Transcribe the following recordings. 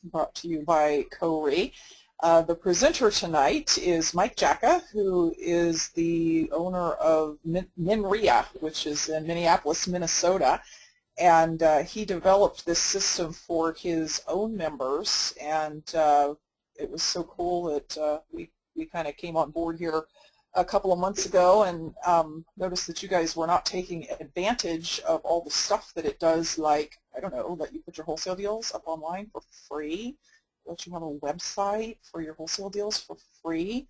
brought to you by COREE. The presenter tonight is Mike Jacka, who is the owner of Minrea, which is in Minneapolis, Minnesota. And he developed this system for his own members, and it was so cool that we kind of came on board here a couple of months ago and noticed that you guys were not taking advantage of all the stuff that it does, like, I don't know, let you put your wholesale deals up online for free, let you have a website for your wholesale deals for free.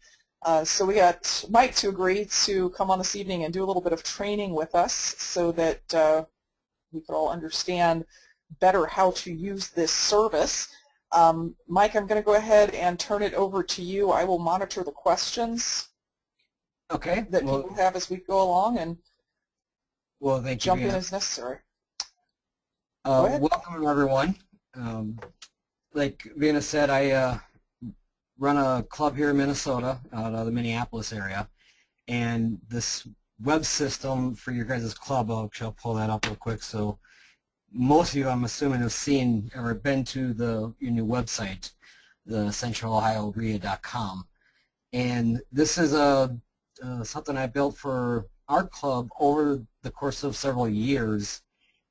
So we got Mike to agree to come on this evening and do a little bit of training with us so that we could all understand better how to use this service. Mike, I'm going to go ahead and turn it over to you. I will monitor the questions that people have as we go along, and jump in as necessary. Welcome, everyone. Like Vina said, I run a club here in Minnesota, out of the Minneapolis area, and this web system for your guys' club, I'll pull that up real quick. So most of you, I'm assuming, have seen or been to your new website, the centralohiorea.com, and this is something I built for our club over the course of several years.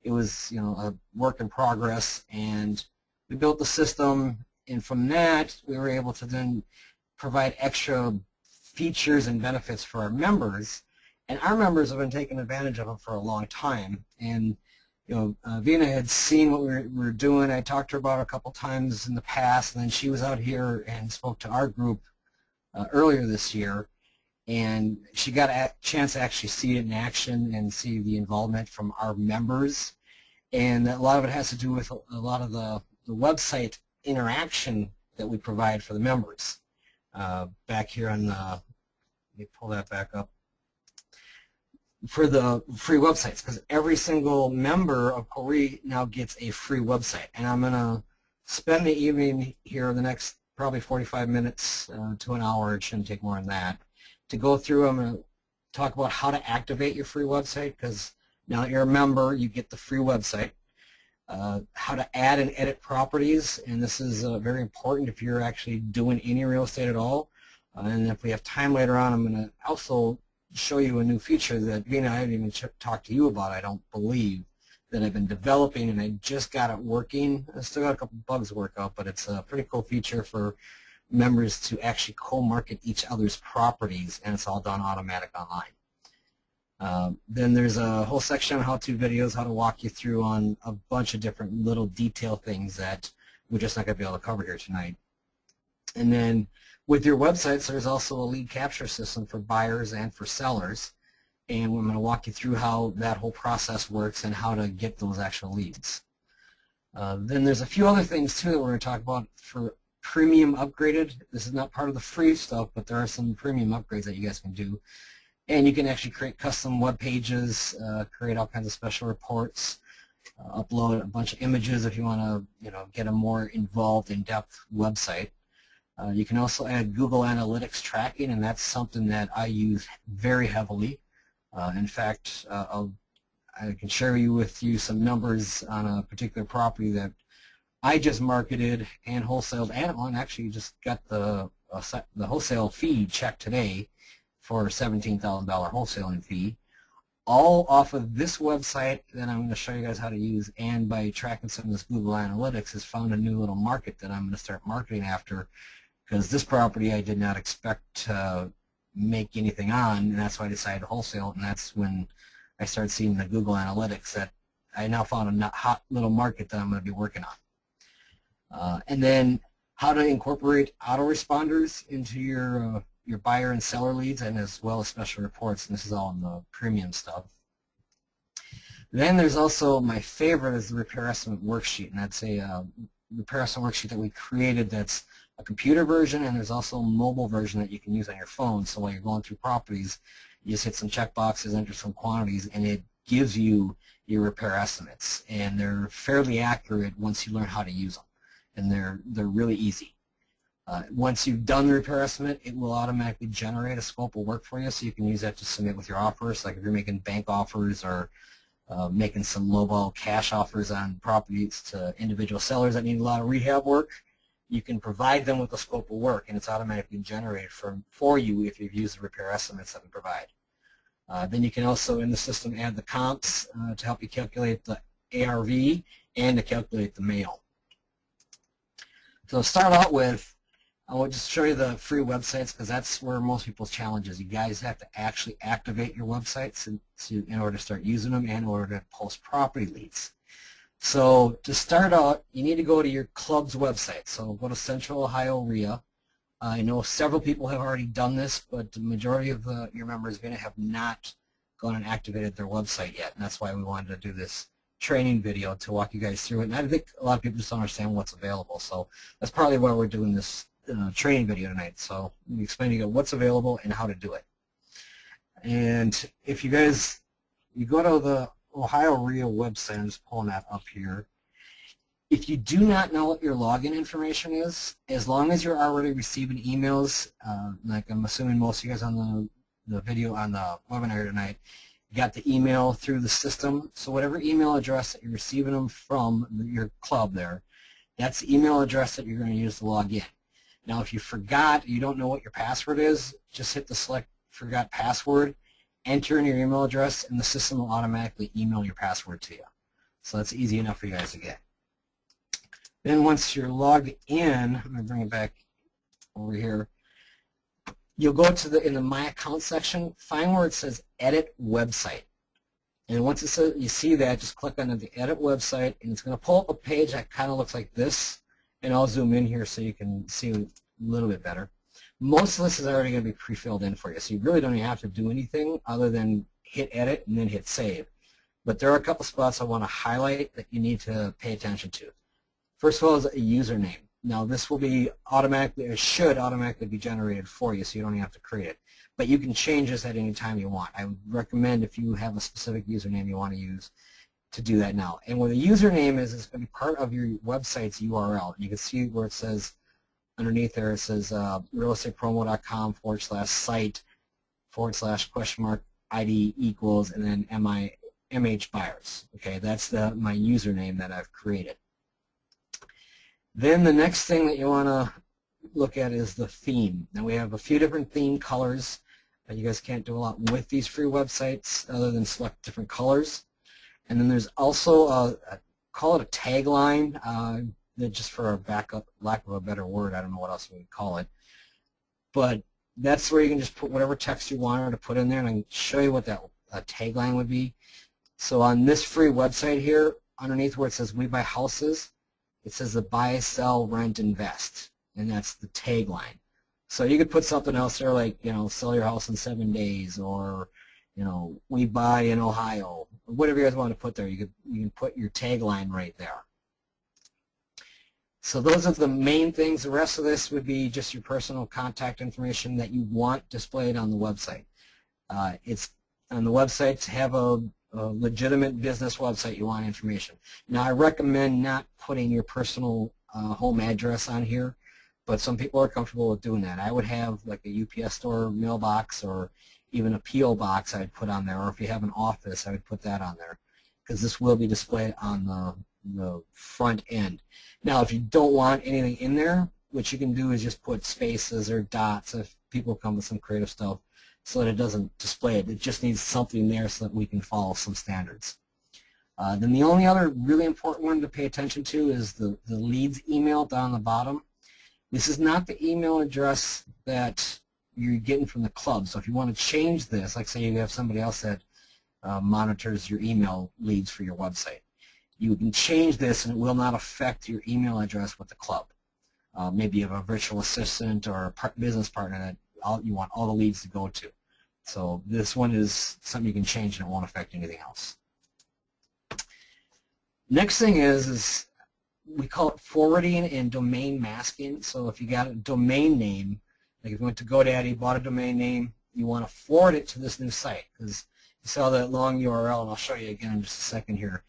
It was, a work in progress, and we built the system, and from that we were able to then provide extra features and benefits for our members, and our members have been taking advantage of them for a long time. And Vina had seen what we were doing. I talked to her about it a couple times in the past, and then she was out here and spoke to our group earlier this year, and she got a chance to actually see it in action and see the involvement from our members. And a lot of it has to do with a lot of the website interaction that we provide for the members. Back here on let me pull that back up. For the free websites, because every single member of COREE now gets a free website. And I'm going to spend the evening here, the next probably 45 minutes to an hour, it shouldn't take more than that, to go through. I'm going to talk about how to activate your free website, because now that you're a member, you get the free website. How to add and edit properties, and this is very important if you're actually doing any real estate at all. And if we have time later on, I'm going to also show you a new feature that Vina, I haven't even talked to you about, I don't believe, that I've been developing, and I just got it working. I still got a couple bugs to work out, but it's a pretty cool feature for members to actually co-market each other's properties, and it's all done automatic online. Then there's a whole section on how-to videos, how to walk you through on a bunch of different little detail things that we're just not going to be able to cover here tonight. And then with your websites, there's also a lead capture system for buyers and for sellers, and I'm going to walk you through how that whole process works and how to get those actual leads. Then there's a few other things too that we're going to talk about for premium upgraded. This is not part of the free stuff, but there are some premium upgrades that you guys can do. And you can actually create custom web pages, create all kinds of special reports, upload a bunch of images if you want to, get a more involved, in-depth website. You can also add Google Analytics tracking, and that's something that I use very heavily. In fact, I can share with you some numbers on a particular property that I just marketed and wholesaled, and actually just got the wholesale fee check today for a $17,000 wholesaling fee, all off of this website that I'm going to show you guys how to use, and by tracking some of this Google Analytics has found a new little market that I'm going to start marketing after, because this property I did not expect to make anything on, and that's why I decided to wholesale, and that's when I started seeing the Google Analytics that I now found a hot little market that I'm going to be working on. And then how to incorporate autoresponders into your buyer and seller leads, and as well as special reports, and this is all in the premium stuff. Then there's also my favorite is the repair estimate worksheet, and that's a repair estimate worksheet that we created that's a computer version, and there's also a mobile version that you can use on your phone. So while you're going through properties, you just hit some check boxes, enter some quantities, and it gives you your repair estimates, and they're fairly accurate once you learn how to use them, and they're really easy. Once you've done the repair estimate, it will automatically generate a scope of work for you, so you can use that to submit with your offers. Like if you're making bank offers or making some lowball cash offers on properties to individual sellers that need a lot of rehab work, you can provide them with a scope of work, and it's automatically generated for you if you've used the repair estimates that we provide. Then you can also, in the system, add the comps to help you calculate the ARV and to calculate the mail. So to start out with, I will just show you the free websites because that's where most people's challenge is. You guys have to actually activate your websites in order to start using them and in order to post property leads. So to start out, you need to go to your club's website. So go to Central Ohio REIA. I know several people have already done this, but the majority of your members have not gone and activated their website yet, and that's why we wanted to do this training video to walk you guys through it. And I think a lot of people just don't understand what's available, so that's probably why we're doing this training video tonight. So let me explain to you what's available and how to do it. And if you go to the Ohio REIA website, I'm just pulling that up here. If you do not know what your login information is, as long as you're already receiving emails, like I'm assuming most of you guys on the video on the webinar tonight, got the email through the system. So whatever email address that you're receiving them from your club there, that's the email address that you're going to use to log in. Now if you forgot, you don't know what your password is, just hit the select forgot password, enter in your email address, and the system will automatically email your password to you. So that's easy enough for you guys to get. Then once you're logged in, I'm going to bring it back over here, you'll go to in the My Account section, find where it says Edit Website. And once it says, you see that, just click on the Edit Website, and it's going to pull up a page that kind of looks like this. And I'll zoom in here so you can see a little bit better. Most of this is already going to be pre-filled in for you, so you really don't even have to do anything other than hit Edit and then hit Save. But there are a couple spots I want to highlight that you need to pay attention to. First of all is a username. Now this will be automatically, or should automatically be generated for you, so you don't even have to create it. But you can change this at any time you want. I would recommend if you have a specific username you want to use to do that now. And what a username is, it's going to be part of your website's URL. You can see where it says underneath there, it says realestatepromo.com/site/ID equals and then MH buyers. Okay, that's my username that I've created. Then the next thing that you want to look at is the theme. Now we have a few different theme colors. You guys can't do a lot with these free websites other than select different colors. And then there's also call it a tagline, just for a backup, lack of a better word, I don't know what else we would call it. But that's where you can just put whatever text you want to put in there, and I can show you what that tagline would be. So on this free website here, underneath where it says We Buy Houses, it says the buy, sell, rent, invest, and that's the tagline. So you could put something else there like, sell your house in 7 days, or, we buy in Ohio, or whatever you guys want to put there. You can put your tagline right there. So those are the main things. The rest of this would be just your personal contact information that you want displayed on the website. It's on the website to have a legitimate business website. You want information. Now I recommend not putting your personal home address on here, but some people are comfortable with doing that. I would have like a UPS store mailbox or even a P.O. box I'd put on there, or if you have an office, I would put that on there, because this will be displayed on the front end. Now if you don't want anything in there, what you can do is just put spaces or dots if people come with some creative stuff, so that it doesn't display it. It just needs something there so that we can follow some standards. Then the only other really important one to pay attention to is the leads email down the bottom. This is not the email address that you're getting from the club. So if you want to change this, like say you have somebody else that monitors your email leads for your website, you can change this and it will not affect your email address with the club. Maybe you have a virtual assistant or a business partner that you want all the leads to go to. So this one is something you can change and it won't affect anything else. Next thing is we call it forwarding and domain masking. So if you got a domain name, like if you went to GoDaddy, bought a domain name, you want to forward it to this new site, because you saw that long URL, and I'll show you again in just a second here.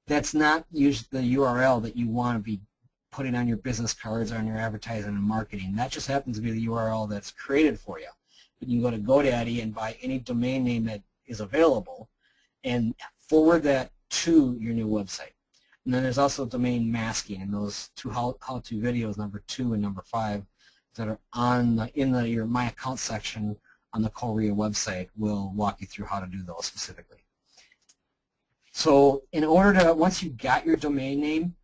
That's not usually the URL that you want to be putting on your business cards or on your advertising and marketing. That just happens to be the URL that's created for you. But you can go to GoDaddy and buy any domain name that is available and forward that to your new website. And then there's also domain masking, and those two how-to videos, number 2 and number 5, that are on your My Account section on the COREE website will walk you through how to do those specifically. So in order to, once you've got your domain name,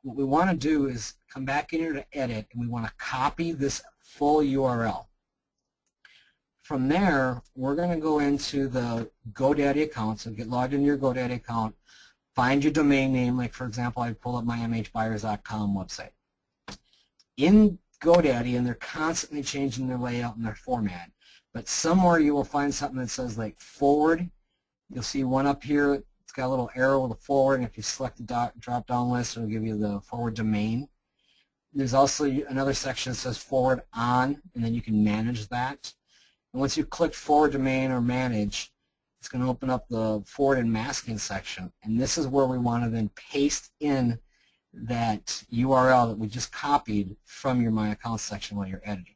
what we want to do is come back in here to edit, and we want to copy this full URL. From there, we're going to go into the GoDaddy account, so get logged into your GoDaddy account, find your domain name, like for example, I pull up my mhbuyers.com website. In GoDaddy, and they're constantly changing their layout and their format, but somewhere you will find something that says like forward. You'll see one up here, it's got a little arrow with a forward, and if you select the drop-down list, it'll give you the forward domain. There's also another section that says forward on, and then you can manage that. And once you click forward domain or manage, it's going to open up the forward and masking section, and this is where we want to then paste in that URL that we just copied from your My Account section while you're editing.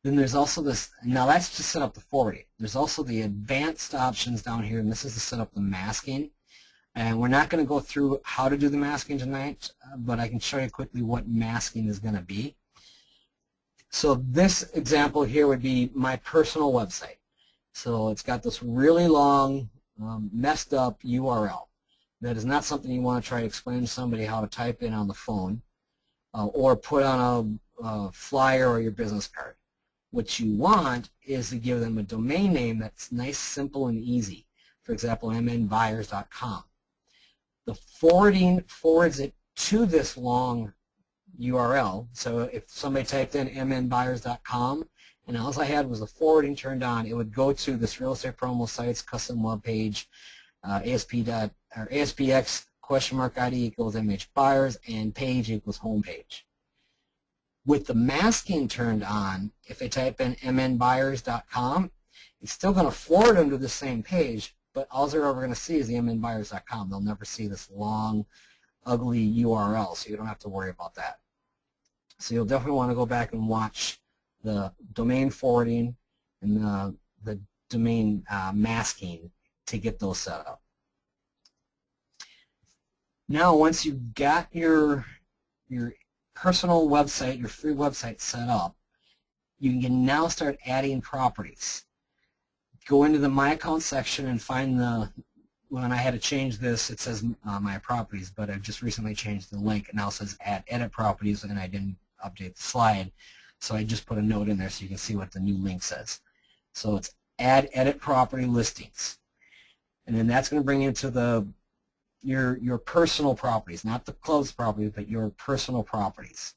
Then there's also this, now that's to set up the forwarding. There's also the advanced options down here, and this is to set up the masking. And we're not going to go through how to do the masking tonight, but I can show you quickly what masking is going to be. So this example here would be my personal website. So it's got this really long, messed up URL. That is not something you want to try to explain to somebody how to type in on the phone or put on a flyer or your business card. What you want is to give them a domain name that's nice, simple, and easy. For example, mnbuyers.com. The forwarding forwards it to this long URL. So if somebody typed in mnbuyers.com and all I had was the forwarding turned on, it would go to this real estate promo site's custom web page, ASPX !ID equals mhbuyers and page equals homepage. With the masking turned on, if they type in mnbuyers.com, it's still going to forward them to the same page, but all they're ever going to see is the mnbuyers.com. They'll never see this long, ugly URL, so you don't have to worry about that. So you'll definitely want to go back and watch the domain forwarding and the domain masking to get those set up. Now, once you've got your personal website, your free website set up, you can now start adding properties. Go into the My Account section and find when I had to change this, it says My Properties, but I've just recently changed the link. It now says Add Edit Properties, and I didn't update the slide, so I just put a note in there so you can see what the new link says. So it's Add Edit Property Listings. And then that's going to bring you to your personal properties, not the club's properties, but your personal properties.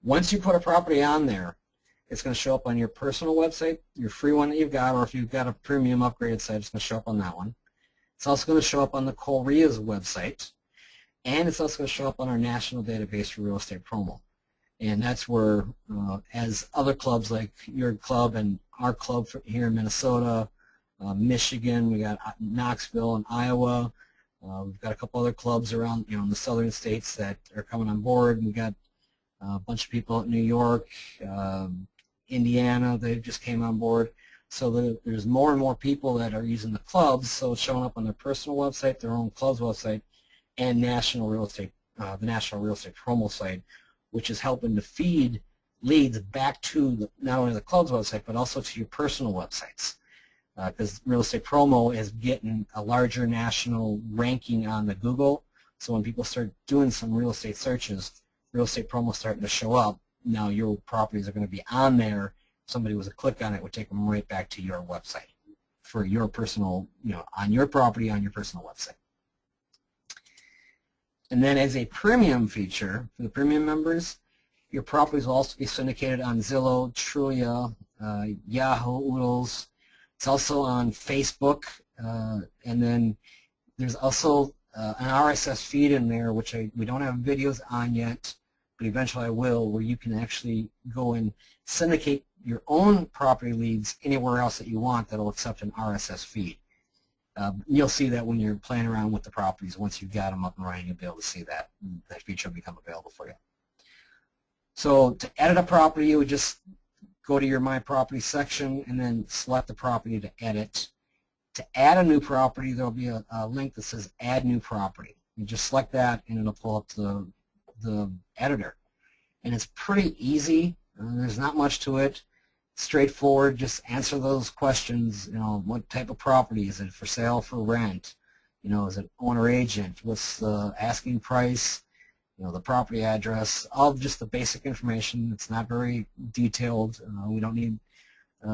Once you put a property on there, it's going to show up on your personal website, your free one that you've got, or if you've got a premium upgraded site, it's going to show up on that one. It's also going to show up on the COREE's website, and it's also going to show up on our national database for real estate promo. And that's where, as other clubs like your club and our club here in Minnesota, Michigan, we got Knoxville and Iowa. We've got a couple other clubs around, in the southern states that are coming on board. We got a bunch of people in New York, Indiana. They just came on board. So there's more and more people that are using the clubs. So it's showing up on their personal website, their own club's website, and national real estate, the national real estate promo site, which is helping to feed leads back to not only the club's website but also to your personal websites. Because real estate promo is getting a larger national ranking on the Google. So when people start doing some real estate searches, real estate promo is starting to show up. Now your properties are going to be on there. If somebody was to click on it, it would take them right back to your website for your personal, on your property on your personal website. And then as a premium feature for the premium members, your properties will also be syndicated on Zillow, Trulia, Yahoo, Oodles. It's also on Facebook, and then there's also an RSS feed in there, which we don't have videos on yet, but eventually I will, where you can actually go and syndicate your own property leads anywhere else that you want that'll accept an RSS feed. You'll see that when you're playing around with the properties. Once you've got them up and running, you'll be able to see that. That feature will become available for you. So to edit a property, you would just go to your My Property section and then select the property to edit. To add a new property, there will be a link that says Add New Property. You just select that, and it'll pull up the editor. And it's pretty easy. There's not much to it. Straightforward. Just answer those questions. You know, what type of property is it? For sale, for rent? You know, is it owner agent? What's the asking price? You know, the property address. All just the basic information. It's not very detailed. We don't need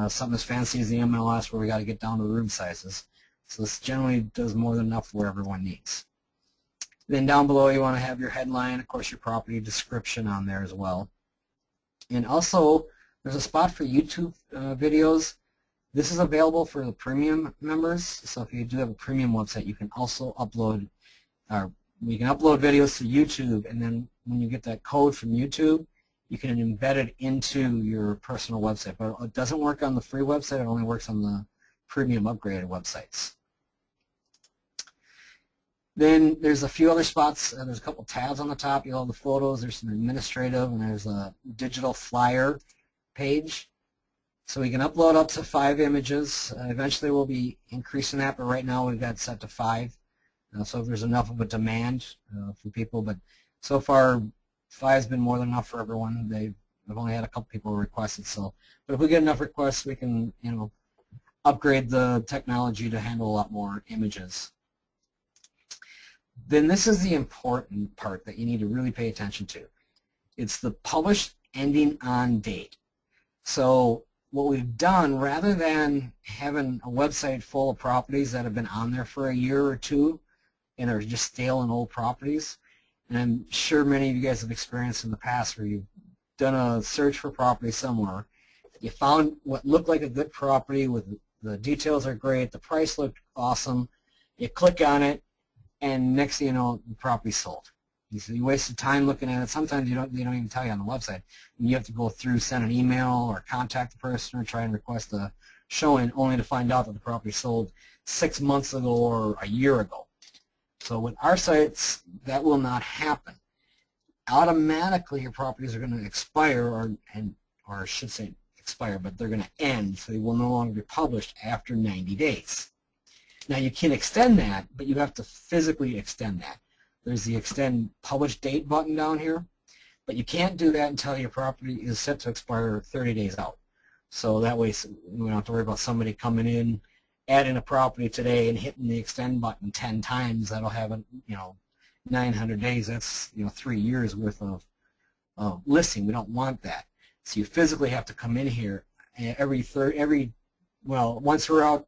something as fancy as the MLS where we got to get down to the room sizes. So this generally does more than enough for everyone needs. Then down below you want to have your headline, of course your property description on there as well. And also there's a spot for YouTube videos. This is available for the premium members. So if you do have a premium website, you can also upload, you can upload videos to YouTube, and then when you get that code from YouTube, you can embed it into your personal website. But it doesn't work on the free website. It only works on the premium upgraded websites. Then there's a few other spots. There's a couple tabs on the top. You have the photos. There's some administrative, and there's a digital flyer page. So we can upload up to 5 images. Eventually we'll be increasing that, but right now we've got it set to 5. So if there's enough of a demand from people, but so far 5's been more than enough for everyone. I've only had a couple people request it. So, but if we get enough requests, we can, you know, upgrade the technology to handle a lot more images. Then this is the important part that you need to really pay attention to. It's the published ending on date. So what we've done, rather than having a website full of properties that have been on there for a year or two and are just stale and old properties, and I'm sure many of you guys have experienced in the past where you've done a search for property somewhere, you found what looked like a good property with the details are great, the price looked awesome, you click on it, and next thing you know, the property's sold. You wasted time looking at it. Sometimes they don't even tell you on the website. And you have to go through, send an email, or contact the person, or try and request a showing, only to find out that the property sold 6 months ago or a year ago. So with our sites, that will not happen. Automatically, your properties are going to expire, or I should say expire, but they're going to end, so they will no longer be published after 90 days. Now you can extend that, but you have to physically extend that. There's the extend publish date button down here, but you can't do that until your property is set to expire 30 days out. So that way we don't have to worry about somebody coming in, adding a property today and hitting the extend button 10 times. That'll have a, 900 days. That's 3 years worth of listing. We don't want that. So you physically have to come in here once we're out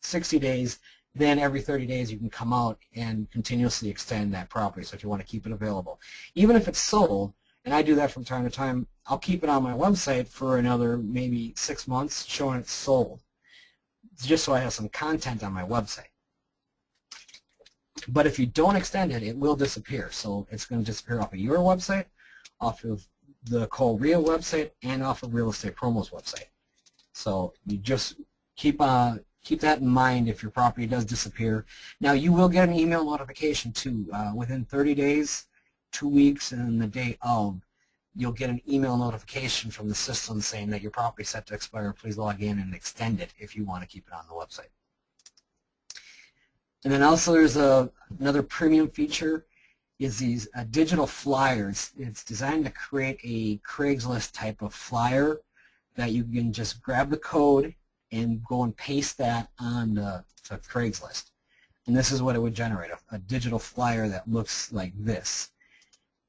60 days, then every 30 days you can come out and continuously extend that property. So if you want to keep it available, even if it's sold, and I do that from time to time, I'll keep it on my website for another maybe 6 months showing it's sold, just so I have some content on my website. But if you don't extend it, it will disappear. So it's going to disappear off of your website, off of the COREE website, and off of Real Estate Promo's website. So you just keep that in mind if your property does disappear. Now you will get an email notification too. Within 30 days, 2 weeks, and the day of, you'll get an email notification from the system saying that your property is set to expire. Please log in and extend it if you want to keep it on the website. And then also there's another premium feature is these digital flyers. It's designed to create a Craigslist type of flyer that you can just grab the code and go and paste that on to Craigslist. And this is what it would generate, a digital flyer that looks like this,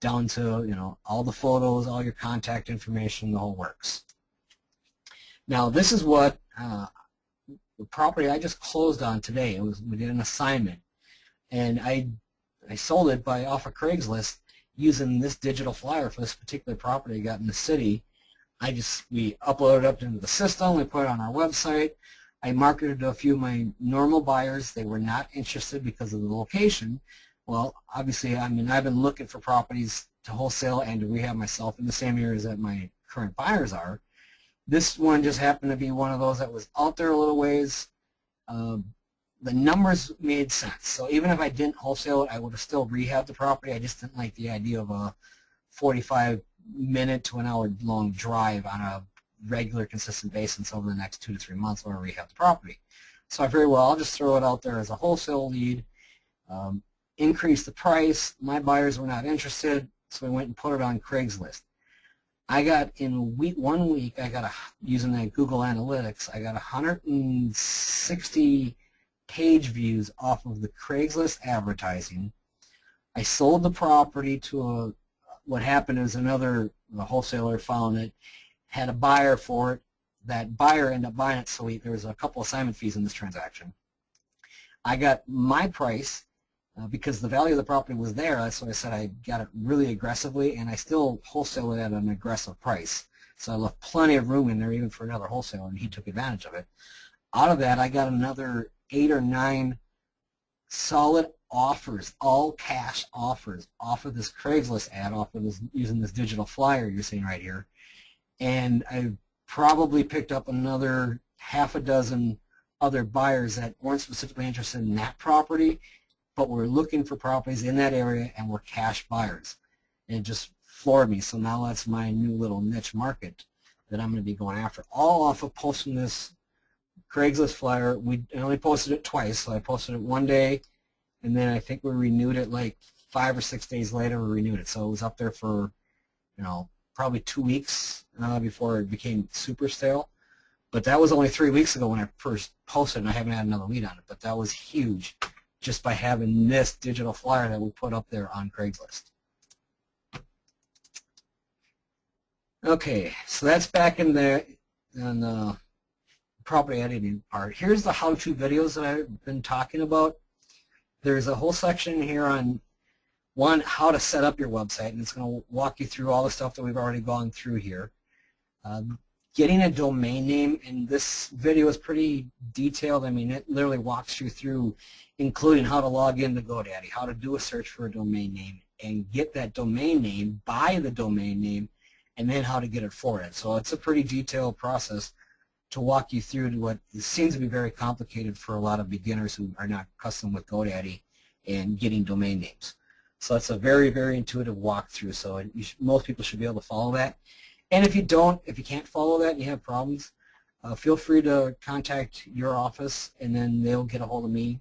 down to all the photos, all your contact information, the whole works. Now this is what the property I just closed on today. We did an assignment, and I sold it off of Craigslist using this digital flyer for this particular property I got in the city. We uploaded it up into the system, we put it on our website. I marketed to a few of my normal buyers. They were not interested because of the location. Well, obviously, I've been looking for properties to wholesale and to rehab myself in the same areas that my current buyers are. This one just happened to be one of those that was out there a little ways. The numbers made sense. So even if I didn't wholesale it, I would have still rehabbed the property. I just didn't like the idea of a 45-minute to an hour-long drive on a regular, consistent basis over the next 2 to 3 months while I rehab the property. So I very well, I'll just throw it out there as a wholesale lead, increase the price. My buyers were not interested, so I went and put it on Craigslist. I got in 1 week, using that Google Analytics, I got 160 page views off of the Craigslist advertising. I sold the property to what happened is the wholesaler found it, had a buyer for it. That buyer ended up buying it, so there was a couple assignment fees in this transaction. I got my price because the value of the property was there, so I said I got it really aggressively, and I still wholesale it at an aggressive price. So I left plenty of room in there even for another wholesaler, and he took advantage of it. Out of that, I got another 8 or 9 solid offers, all cash offers, off of this Craigslist ad, using this digital flyer you're seeing right here. And I probably picked up another half a dozen other buyers that weren't specifically interested in that property, but were looking for properties in that area and were cash buyers. And it just floored me. So now that's my new little niche market that I'm going to be going after, all off of posting this Craigslist flyer. I only posted it twice, so I posted it one day, and then I think we renewed it like 5 or 6 days later. We renewed it, so it was up there for, probably 2 weeks before it became super stale. But that was only 3 weeks ago when I first posted, and I haven't had another lead on it. But that was huge, just by having this digital flyer that we put up there on Craigslist. Okay, so that's back in the property editing part. Here's the how-to videos that I've been talking about. There's a whole section here on, one, how to set up your website, and it's going to walk you through all the stuff that we've already gone through here. Getting a domain name, and this video is pretty detailed. I mean, it literally walks you through, including how to log into GoDaddy, how to do a search for a domain name, and get that domain name, buy the domain name, and then how to get it forwarded. So it's a pretty detailed process to walk you through to what seems to be very complicated for a lot of beginners who are not accustomed with GoDaddy and getting domain names. So it's a very, very intuitive walkthrough. So most people should be able to follow that. And if you can't follow that and you have problems, feel free to contact your office, and then they'll get a hold of me,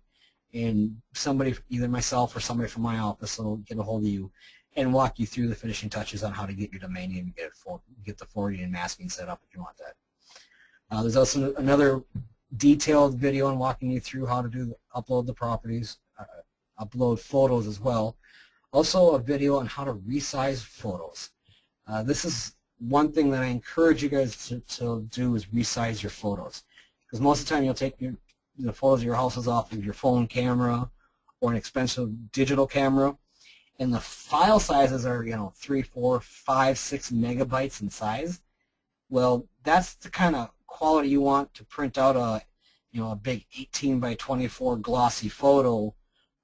and somebody, either myself or somebody from my office, will get a hold of you and walk you through the finishing touches on how to get your domain name and get the forwarding and masking set up if you want that. There's also another detailed video on walking you through how to upload the properties, upload photos as well. Also a video on how to resize photos. This is one thing that I encourage you guys to do, is resize your photos, because most of the time you'll take the photos of your houses off of your phone camera or an expensive digital camera, and the file sizes are 3, 4, 5, 6 megabytes in size. Well, that's the kind of quality you want to print out a big 18 by 24 glossy photo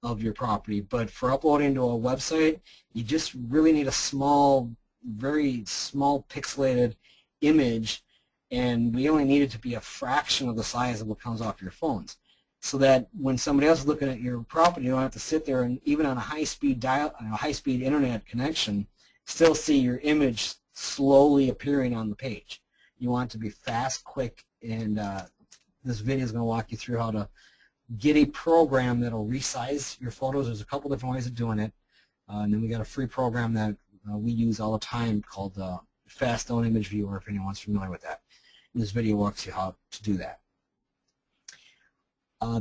of your property. But for uploading to a website, you just really need a small, very small pixelated image, and we only need it to be a fraction of the size of what comes off your phones, so that when somebody else is looking at your property, you don't have to sit there and, even on a high-speed high-speed internet connection, still see your image slowly appearing on the page. You want it to be fast, quick, and this video is going to walk you through how to get a program that will resize your photos. There's a couple different ways of doing it, and then we got a free program that we use all the time called Fast Stone Image Viewer, if anyone's familiar with that. And this video walks you how to do that.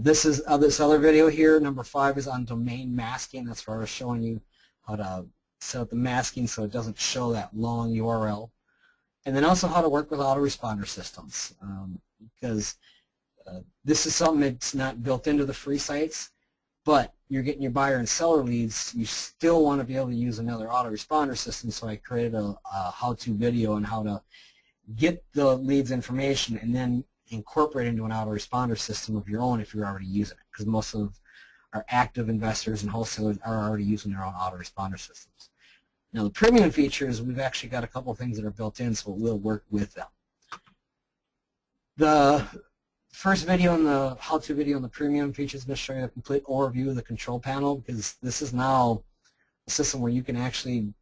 This other video here, number 5, is on domain masking. That's where I was showing you how to set up the masking so it doesn't show that long URL. And then also how to work with autoresponder systems, because this is something that's not built into the free sites, but you're getting your buyer and seller leads. You still want to be able to use another autoresponder system, so I created a how-to video on how to get the leads information and then incorporate into an autoresponder system of your own if you're already using it, because most of our active investors and wholesalers are already using their own autoresponder systems. Now the premium features, we've actually got a couple of things that are built in, so it will work with them. The first video in the how-to video on the premium features is going to show you a complete overview of the control panel, because this is now a system where you can actually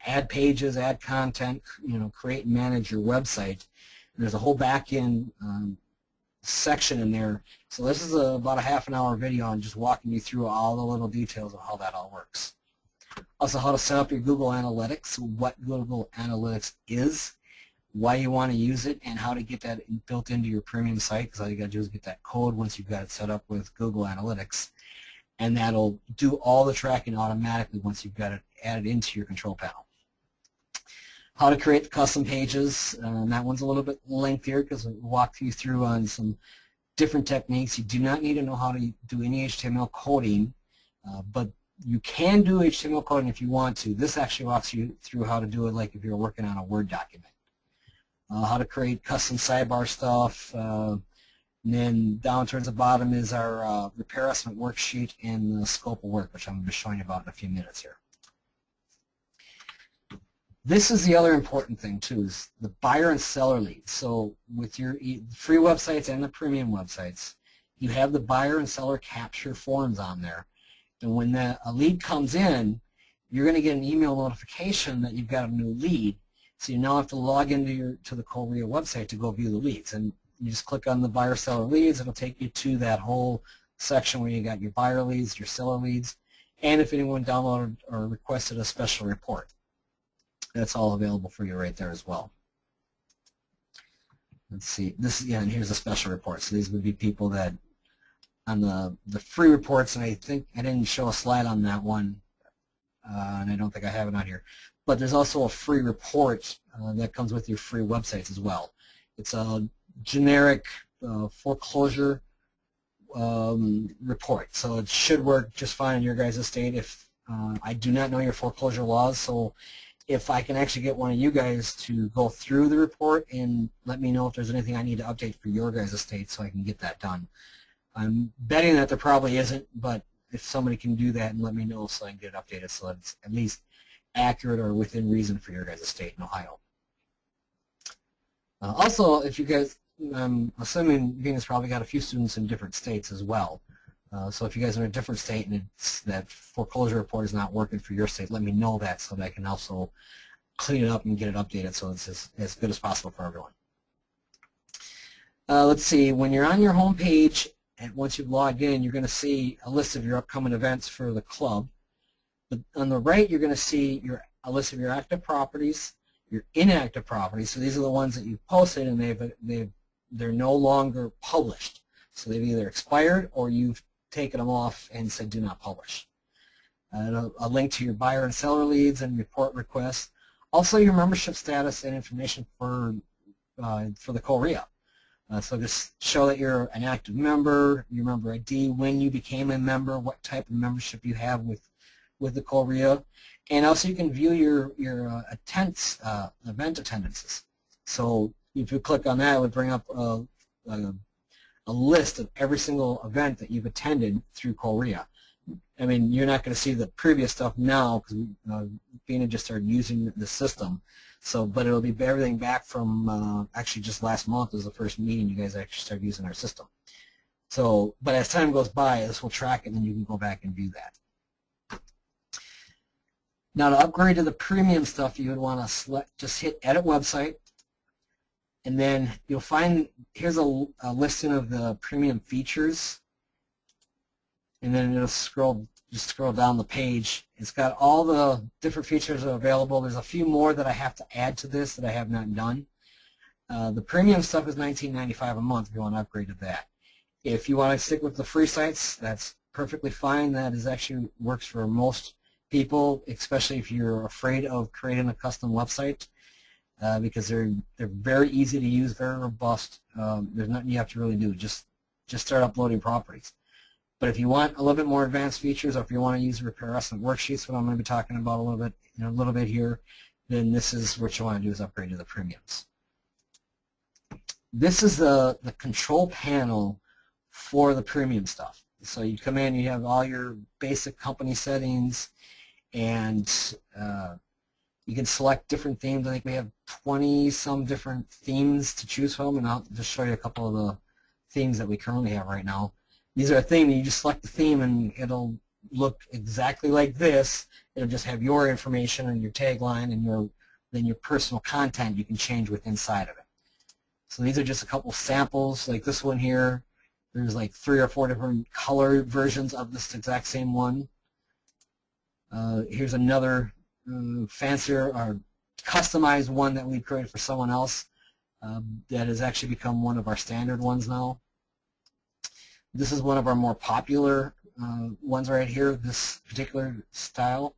add pages, add content, create and manage your website. And there's a whole back-end section in there. So this is about a half-an-hour video on just walking you through all the little details of how that all works. Also, how to set up your Google Analytics, what Google Analytics is, why you want to use it, and how to get that built into your premium site, because all you got to do is get that code once you've got it set up with Google Analytics, and that'll do all the tracking automatically once you've got it added into your control panel. How to create the custom pages, that one's a little bit lengthier because we walked you through on some different techniques. You do not need to know how to do any HTML coding, but you can do HTML coding if you want to. This actually walks you through how to do it like if you're working on a Word document. How to create custom sidebar stuff, and then down towards the bottom is our repair estimate worksheet and the scope of work, which I'm going to be showing you about in a few minutes here. This is the other important thing too, is the buyer and seller leads. So with your free websites and the premium websites, you have the buyer and seller capture forms on there. And when a lead comes in, you're going to get an email notification that you've got a new lead. So you now have to log into the COREE website to go view the leads. And you just click on the buyer-seller leads. It'll take you to that whole section where you got your buyer leads, your seller leads, and if anyone downloaded or requested a special report. That's all available for you right there as well. Let's see. And here's a special report. So these would be people that on the free reports, and I think I didn't show a slide on that one, and I don't think I have it on here. But there's also a free report that comes with your free websites as well. It's a generic foreclosure report, so it should work just fine in your guys' state. If I do not know your foreclosure laws, so if I can actually get one of you guys to go through the report and let me know if there's anything I need to update for your guys' state so I can get that done. I'm betting that there probably isn't, but if somebody can do that and let me know so I can get it updated so that it's at least accurate or within reason for your guys' state in Ohio. Also, if you guys, I'm assuming Venus probably got a few students in different states as well. So if you guys are in a different state and that foreclosure report is not working for your state, let me know that so that I can also clean it up and get it updated so it's as good as possible for everyone. Let's see, when you're on your home page and once you've logged in, you're going to see a list of your upcoming events for the club. But on the right, you're going to see a list of your active properties, your inactive properties. So these are the ones that you've posted and they're no longer published. So they've either expired or you've taken them off and said do not publish. A link to your buyer and seller leads and report requests. Also your membership status and information for the COREE. So just show that you're an active member, your member ID, when you became a member, what type of membership you have with the COREE, and also you can view your event attendances. So if you click on that, it would bring up a list of every single event that you've attended through COREE. I mean, you're not going to see the previous stuff now because Bina just started using the system. So, but it'll be everything back from actually just last month was the first meeting you guys actually started using our system. So, but as time goes by, this will track it, and then you can go back and view that. Now, to upgrade to the premium stuff, you would want to just hit Edit Website, and then you'll find here's a listing of the premium features, and then it'll just scroll down the page. It's got all the different features that are available. There's a few more that I have to add to this that I have not done. The premium stuff is $19.95 a month if you want to upgrade to that. If you want to stick with the free sites, that's perfectly fine. That actually works for most people, especially if you're afraid of creating a custom website, because they're very easy to use, very robust. There's nothing you have to really do. Just start uploading properties. But if you want a little bit more advanced features, or if you want to use repair estimate worksheets, what I'm going to be talking about a little bit here, then this is what you want to do, is upgrade to the premiums. This is the control panel for the premium stuff. So you come in, you have all your basic company settings, and you can select different themes. I think we have 20-some different themes to choose from, and I'll just show you a couple of the themes that we currently have right now. These are a theme, and you just select the theme, and it'll look exactly like this. It'll just have your information and your tagline, and then your personal content you can change with inside of it. So these are just a couple samples, like this one here. There's like 3 or 4 different color versions of this exact same one. Here's another fancier or customized one that we created for someone else that has actually become one of our standard ones now. This is one of our more popular ones right here, this particular style.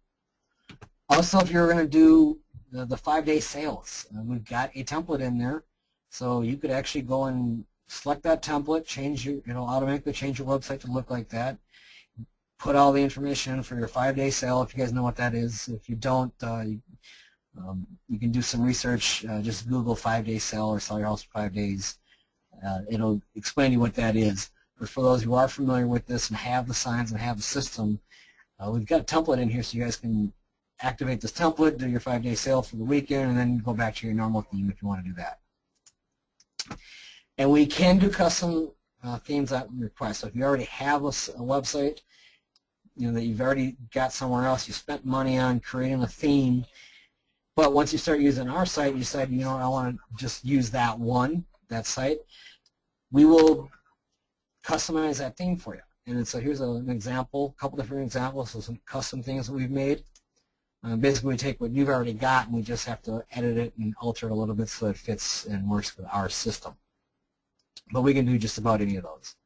Also, if you're going to do the 5-day sales, we've got a template in there, so you could actually go and select that template, change your, automatically change your website to look like that. Put all the information in for your 5-day sale, if you guys know what that is. If you don't, you can do some research. Just Google 5-day sale or sell your house for 5 days. It'll explain to you what that is. But for those who are familiar with this and have the signs and have the system, we've got a template in here so you guys can activate this template, do your 5-day sale for the weekend, and then go back to your normal theme if you want to do that. And we can do custom themes at request. So if you already have a website, that you've already got somewhere else, you spent money on creating a theme, but once you start using our site, you decide, I want to just use that site, we will customize that theme for you. And so here's an example, a couple different examples of some custom things that we've made. Basically, we take what you've already got and we just have to edit it and alter it a little bit so it fits and works with our system. But we can do just about any of those.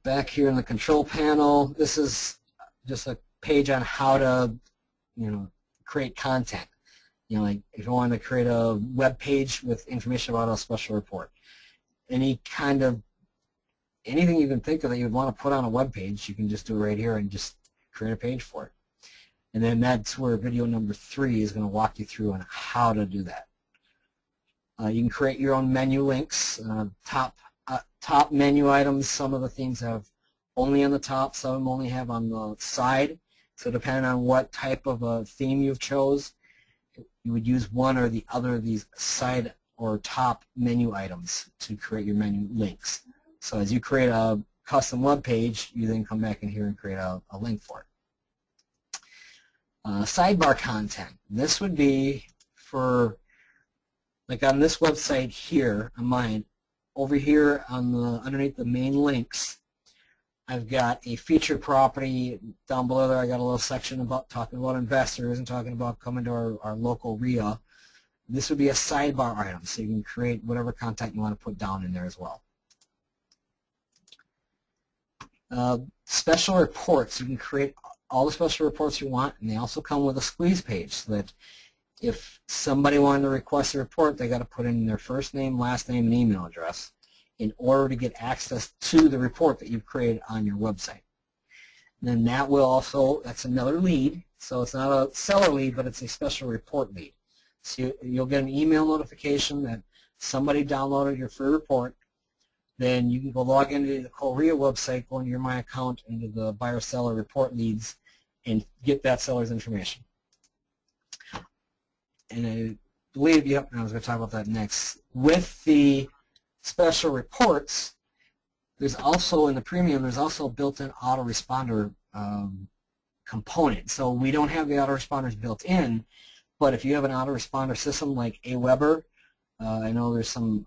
Back here in the control panel, this is just a page on how to, create content. Like if you want to create a web page with information about a special report, anything you can think of that you'd want to put on a web page, you can just do it right here and just create a page for it. And then that's where video number 3 is going to walk you through on how to do that. You can create your own menu links, top menu items. Some of the themes have only on the top, some of them only have on the side. So depending on what type of a theme you've chose, you would use one or the other of these side or top menu items to create your menu links. So as you create a custom web page, you then come back in here and create a link for it. Sidebar content. This would be for, like on this website here, on mine, over here on the underneath the main links, I've got a featured property. Down below there I got a little section about talking about investors and talking about coming to our local RIA. This would be a sidebar item, so you can create whatever content you want to put down in there as well. Special reports. You can create all the special reports you want, and they also come with a squeeze page so that if somebody wanted to request a report, they got to put in their first name, last name, and email address in order to get access to the report that you've created on your website. And then that will also, that's another lead, so it's not a seller lead, but it's a special report lead. So you'll get an email notification that somebody downloaded your free report. Then you can go log into the COREE website, go into your My Account, into the buyer-seller report leads, and get that seller's information. And I believe, yep, I was going to talk about that next. With the special reports, there's also, in the premium, there's also a built-in autoresponder component. So we don't have the autoresponders built in, but if you have an autoresponder system like Aweber, I know there's some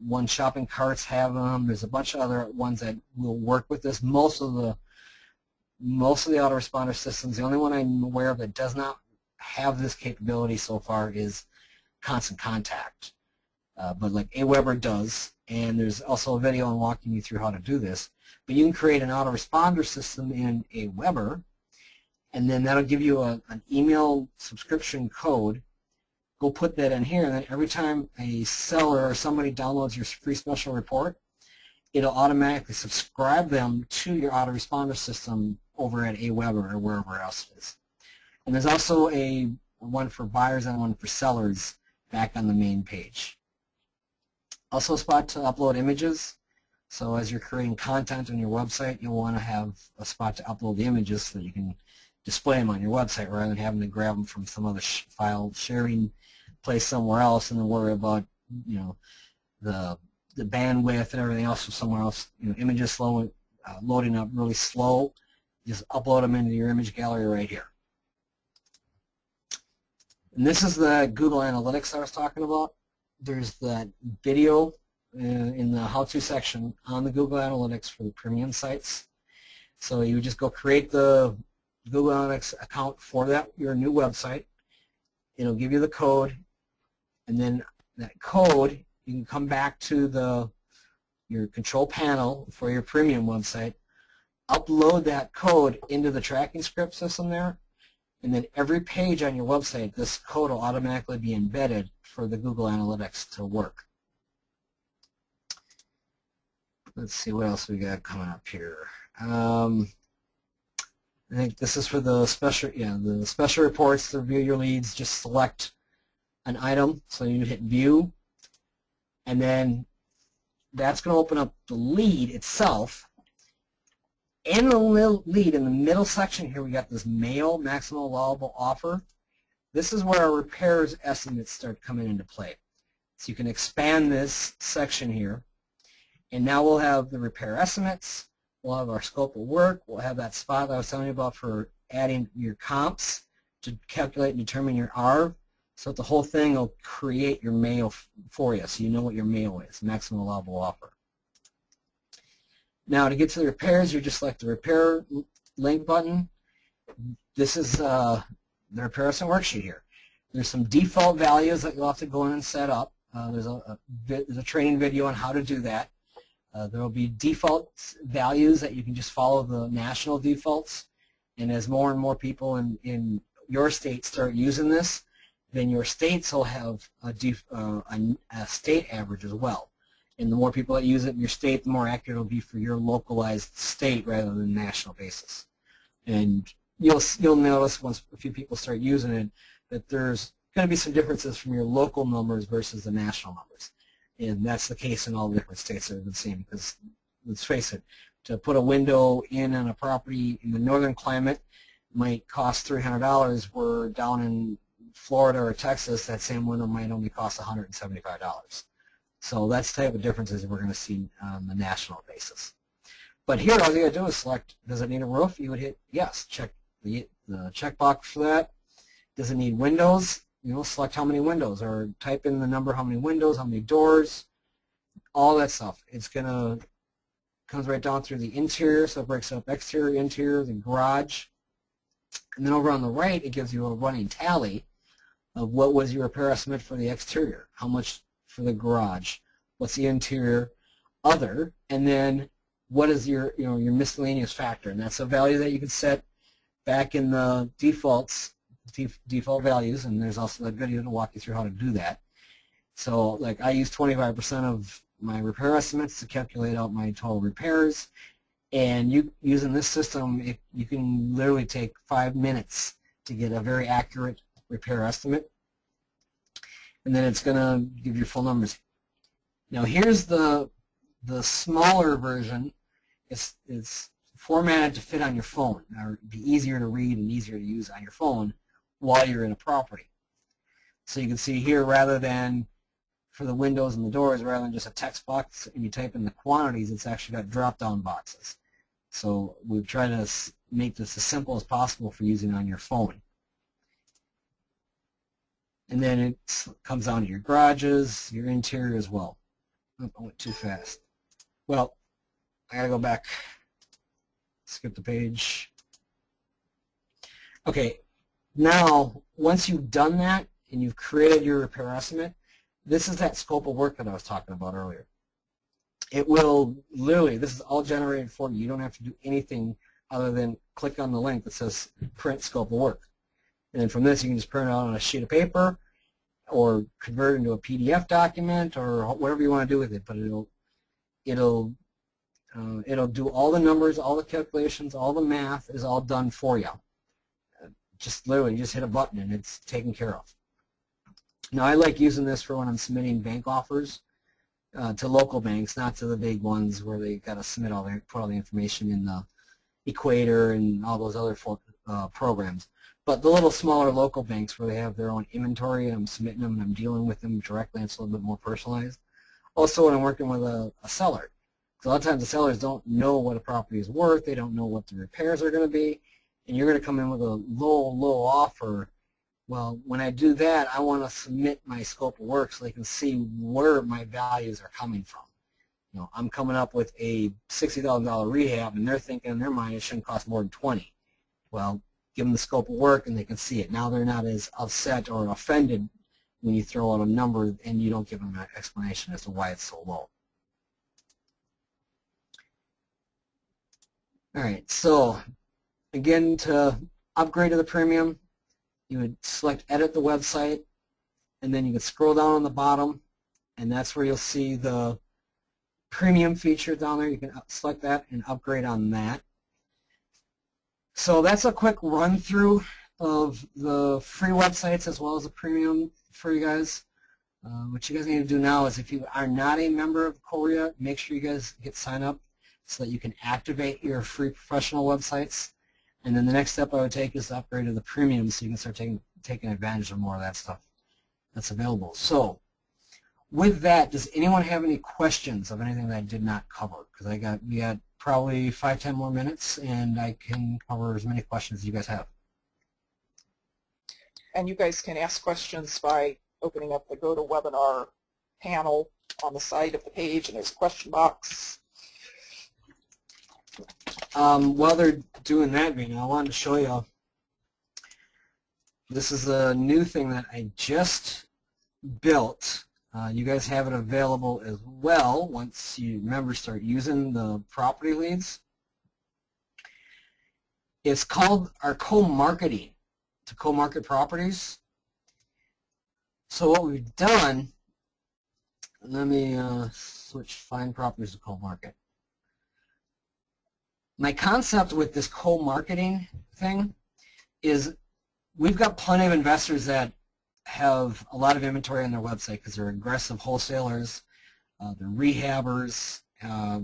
One Shopping Carts have them. There's a bunch of other ones that will work with this. Most of the autoresponder systems, the only one I'm aware of that does not have this capability so far is Constant Contact. But like Aweber does, and there's also a video on walking you through how to do this. But you can create an autoresponder system in Aweber, and then that'll give you an email subscription code. Go put that in here, and then every time a seller or somebody downloads your free special report, it'll automatically subscribe them to your autoresponder system over at Aweber or wherever else it is. And there's also one for buyers and one for sellers back on the main page. Also a spot to upload images. So as you're creating content on your website, you'll want to have a spot to upload the images so that you can display them on your website rather than having to grab them from some other file sharing place somewhere else and then worry about the bandwidth and everything else from somewhere else. Images loading up really slow. Just upload them into your image gallery right here. And this is the Google Analytics I was talking about. there's that video in the how-to section on the Google Analytics for the premium sites. So you just go create the Google Analytics account for your new website. It'll give you the code, and then that code, you can come back to your control panel for your premium website, upload that code into the tracking script system there, and then every page on your website, this code will automatically be embedded for the Google Analytics to work. Let's see what else we got coming up here. I think this is for the special reports to view your leads. Just select an item, so you hit view, and then that's going to open up the lead itself. In the lead, in the middle section here, we got this mail maximum allowable offer. This is where our repairs estimates start coming into play. So you can expand this section here, and now we'll have the repair estimates. We'll have our scope of work. We'll have that spot that I was telling you about for adding your comps to calculate and determine your ARV. So the whole thing will create your mail for you, so you know what your mail is, maximum allowable offer. Now to get to the repairs, you just select the repair link button. This is the repair estimate worksheet here. There's some default values that you'll have to go in and set up. There's a training video on how to do that. There will be default values that you can just follow the national defaults, and as more and more people in your state start using this, then your states will have a state average as well. And the more people that use it in your state, the more accurate it will be for your localized state rather than national basis. And you'll notice once a few people start using it that there's going to be some differences from your local numbers versus the national numbers. And that's the case in all the different states that we've been seeing, because let's face it, to put a window in on a property in the northern climate might cost $300, where down in Florida or Texas, that same window might only cost $175. So that's the type of differences we're going to see on the national basis. But here, all you got to do is select, does it need a roof? You would hit yes, check the checkbox for that. Does it need windows? Select how many windows, or type in the number, how many windows, how many doors, all that stuff. It's comes right down through the interior, so it breaks up exterior, interior, the garage. And then over on the right, it gives you a running tally of what was your repair estimate for the exterior, how much for the garage, what's the interior, other, and then what is your your miscellaneous factor, and that's a value that you can set back in the default values, and there's also that video to walk you through how to do that. So like I use 25% of my repair estimates to calculate out my total repairs, and using this system, you can literally take 5 minutes to get a very accurate repair estimate, and then it's going to give you full numbers. Now here's the smaller version. It's formatted to fit on your phone, or be easier to read and easier to use on your phone while you're in a property. So you can see here, rather than for the windows and the doors, rather than just a text box and you type in the quantities, it's actually got drop-down boxes. So we've tried to make this as simple as possible for using on your phone. And then it comes down to your garages, your interior as well. Oh, I went too fast. Well, I gotta go back. Skip the page. Okay, now once you've done that and you've created your repair estimate, this is that scope of work that I was talking about earlier. It will literally, this is all generated for you. You don't have to do anything other than click on the link that says print scope of work. And then from this, you can just print it out on a sheet of paper or convert it into a PDF document or whatever you want to do with it. But it'll do all the numbers, all the calculations, all the math is all done for you. Just literally, you just hit a button and it's taken care of. Now I like using this for when I'm submitting bank offers to local banks, not to the big ones where they got to submit put all the information in the Equator and all those other programs. But the little smaller local banks where they have their own inventory and I'm submitting them and I'm dealing with them directly, and it's a little bit more personalized. Also when I'm working with a seller. Because a lot of times the sellers don't know what a property is worth, they don't know what the repairs are going to be, and you're going to come in with a low offer Well, when I do that, I want to submit my scope of work so they can see where my values are coming from. You know, I'm coming up with a $60,000 rehab, and they're thinking in their mind it shouldn't cost more than 20. Well, give them the scope of work, and they can see it. Now they're not as upset or offended when you throw out a number and you don't give them an explanation as to why it's so low. All right, so again, to upgrade to the premium, you would select Edit the Website, and then you can scroll down on the bottom, and that's where you'll see the premium feature down there. You can select that and upgrade on that. So that's a quick run through of the free websites as well as the premium for you guys. What you guys need to do now is, if you are not a member of COREE, make sure you guys get signed up so that you can activate your free professional websites. And then the next step I would take is to upgrade to the premium so you can start taking advantage of more of that stuff that's available. So with that, does anyone have any questions of anything that I did not cover? Because we got probably 5-10 more minutes, and I can cover as many questions as you guys have. And you guys can ask questions by opening up the GoToWebinar panel on the side of the page, and there's a question box. While they're doing that, Vina, I wanted to show you. This is a new thing that I just built. You guys have it available as well once you members start using the property leads. It's called our co-marketing to co-market properties. So what we've done, let me switch find properties to co-market. My concept with this co-marketing thing is we've got plenty of investors that have a lot of inventory on their website because they're aggressive wholesalers, they're rehabbers,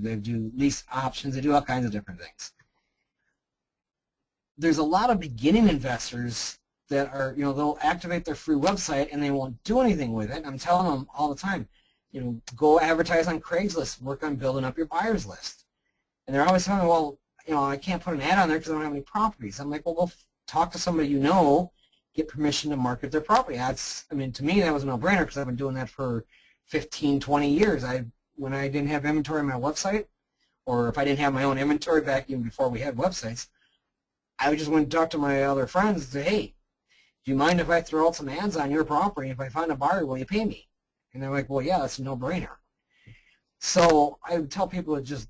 they do lease options, they do all kinds of different things. There's a lot of beginning investors that are, they'll activate their free website and they won't do anything with it. I'm telling them all the time, go advertise on Craigslist, work on building up your buyer's list. And they're always telling me, well, I can't put an ad on there because I don't have any properties. I'm like, well, go talk to somebody get permission to market their property. To me, that was a no-brainer because I've been doing that for 15, 20 years. When I didn't have inventory on my website, or if I didn't have my own inventory back even before we had websites, I would just went and talk to my other friends and say, hey, do you mind if I throw out some ads on your property? If I find a buyer, will you pay me? And they're like, well, yeah, that's a no-brainer. So I would tell people to just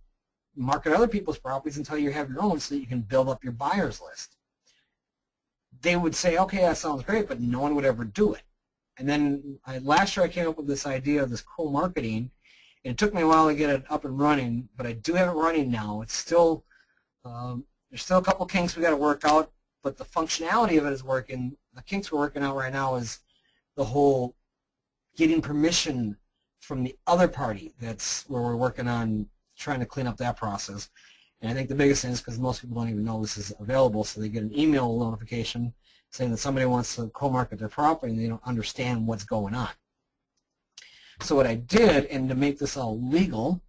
market other people's properties until you have your own so that you can build up your buyer's list. They would say, okay, that sounds great, but no one would ever do it. And then last year I came up with this idea of this co-marketing, and it took me a while to get it up and running, but I do have it running now. It's still, there's still a couple kinks we got to work out, but the functionality of it is working. The kinks we're working out right now is the whole getting permission from the other party. That's where we're working on trying to clean up that process. And I think the biggest thing is because most people don't even know this is available, so they get an email notification saying that somebody wants to co-market their property and they don't understand what's going on. So what I did, and to make this all legal,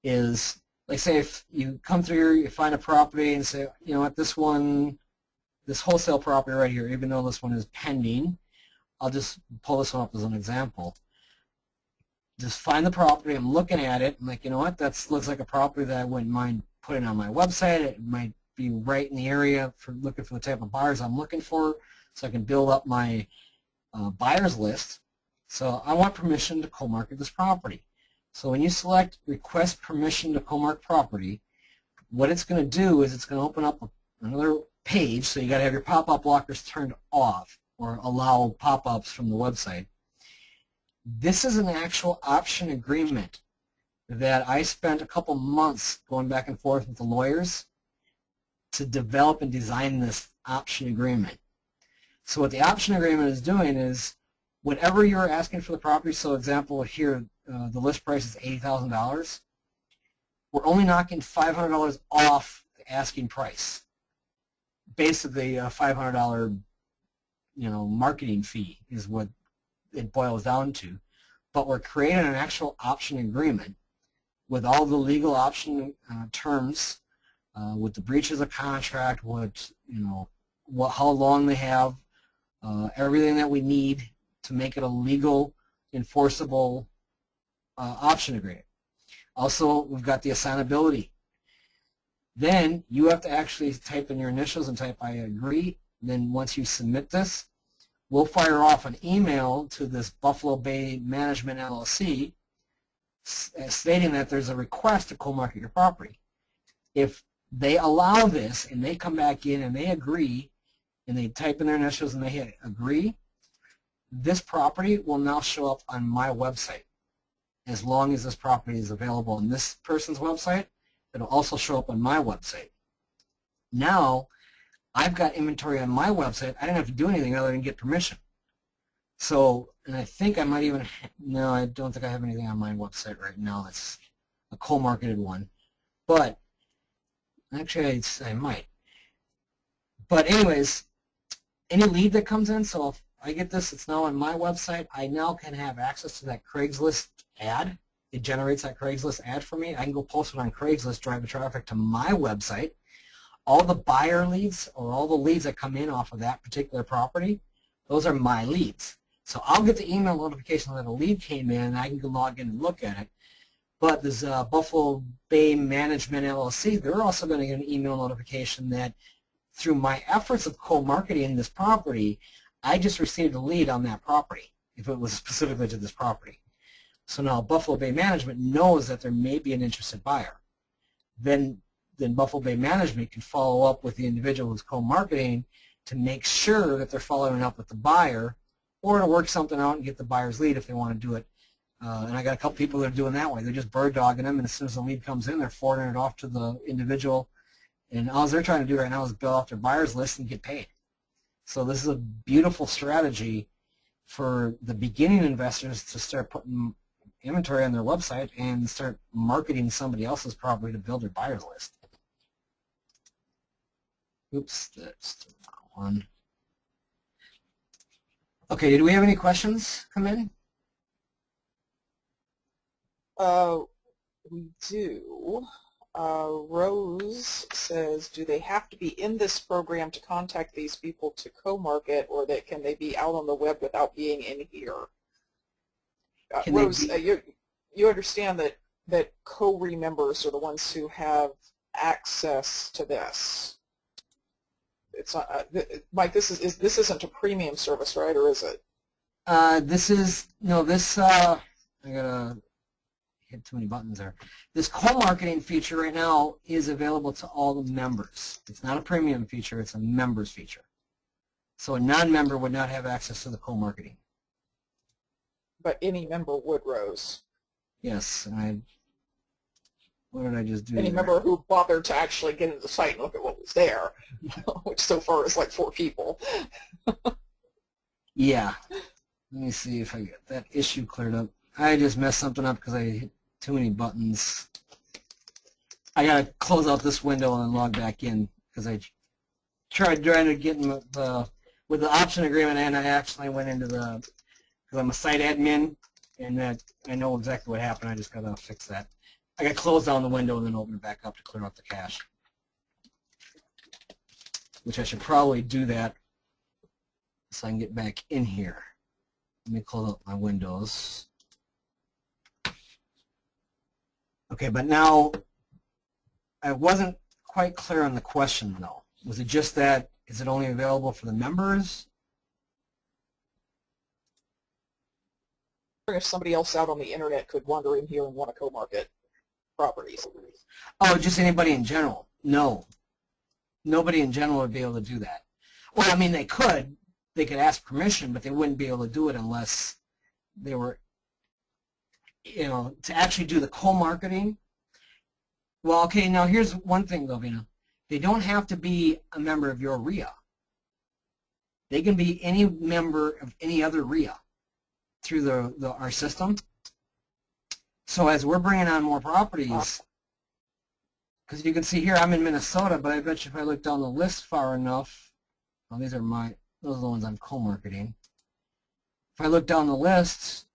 is, like, say if you come through here, you find a property and say, what, this wholesale property right here, even though this one is pending, I'll just pull this one up as an example. Just find the property, I'm looking at it, I'm like, what, that looks like a property that I wouldn't mind putting on my website. It might be right in the area for looking for the type of buyers I'm looking for, so I can build up my buyers list. So I want permission to co-market this property. So when you select request permission to co-market property, what it's going to do is it's going to open up another page, so you got to have your pop-up blockers turned off or allow pop-ups from the website. This is an actual option agreement that I spent a couple months going back and forth with the lawyers to develop and design this option agreement. So what the option agreement is doing is whatever you're asking for the property, so example here, the list price is $80,000, we're only knocking $500 off the asking price. Basically a $500 marketing fee is what it boils down to. But we're creating an actual option agreement with all the legal option terms, with the breaches of contract, how long they have, everything that we need to make it a legal, enforceable option agreement. Also, we've got the assignability. Then you have to actually type in your initials and type I agree. Then once you submit this, we'll fire off an email to this Buffalo Bay Management LLC stating that there's a request to co-market your property. If they allow this and they come back in and they agree and they type in their initials and they hit agree, this property will now show up on my website. As long as this property is available on this person's website, it'll also show up on my website. Now, I've got inventory on my website. I didn't have to do anything other than get permission. So, and I think I might even, no, I don't think I have anything on my website right now that's a co-marketed one. But, actually, I might. But anyways, any lead that comes in, so if I get this, it's now on my website, I now can have access to that Craigslist ad. It generates that Craigslist ad for me. I can go post it on Craigslist, drive the traffic to my website. All the buyer leads or all the leads that come in off of that particular property, those are my leads. So I'll get the email notification that a lead came in and I can go log in and look at it. But this Buffalo Bay Management LLC, they're also going to get an email notification that through my efforts of co-marketing this property, I just received a lead on that property, if it was specifically to this property. So now Buffalo Bay Management knows that there may be an interested buyer. Then Buffalo Bay Management can follow up with the individual who's co-marketing to make sure that they're following up with the buyer, or to work something out and get the buyer's lead if they want to do it. And I got a couple people that are doing that way. They're just bird dogging them, and as soon as the lead comes in, they're forwarding it off to the individual. And all they're trying to do right now is build off their buyer's list and get paid. So this is a beautiful strategy for the beginning investors to start putting inventory on their website and start marketing somebody else's property to build their buyer's list. Oops, that's the wrong one. Okay, did we have any questions come in? We do. Rose says, do they have to be in this program to contact these people to co-market, or can they be out on the web without being in here? Rose, you understand that COREE members are the ones who have access to this. It's not, Mike. This isn't a premium service, right? Or is it? This is no. This I gotta hit too many buttons there. This co-marketing feature right now is available to all the members. It's not a premium feature. It's a members feature. So a non-member would not have access to the co-marketing. But any member would, Rose. Yes, and what did I just do? Any member who bothered to actually get into the site and look at what was there, which so far is like 4 people. Yeah. Let me see if I get that issue cleared up. I just messed something up because I hit too many buttons. I gotta close out this window and then log back in because I tried trying to get with the option agreement, and I actually went into because I'm a site admin, and that I know exactly what happened. I just gotta fix that. I gotta close down the window and then open it back up to clear out the cache, which I should probably do that so I can get back in here. Let me close up my windows. Okay, but now I wasn't quite clear on the question, though. Was it just that, is it only available for the members? If somebody else out on the internet could wander in here and want to co-market properties. Oh, just anybody in general? No. Nobody in general would be able to do that. Well, I mean, they could. They could ask permission, but they wouldn't be able to do it unless they were, you know, to actually do the co-marketing. Well, okay, now here's one thing, though, Vina. They don't have to be a member of your RIA. They can be any member of any other RIA through our system. So as we're bringing on more properties, because you can see here I'm in Minnesota, but I bet you if I look down the list far enough, well, those are the ones I'm co-marketing. If I look down the list,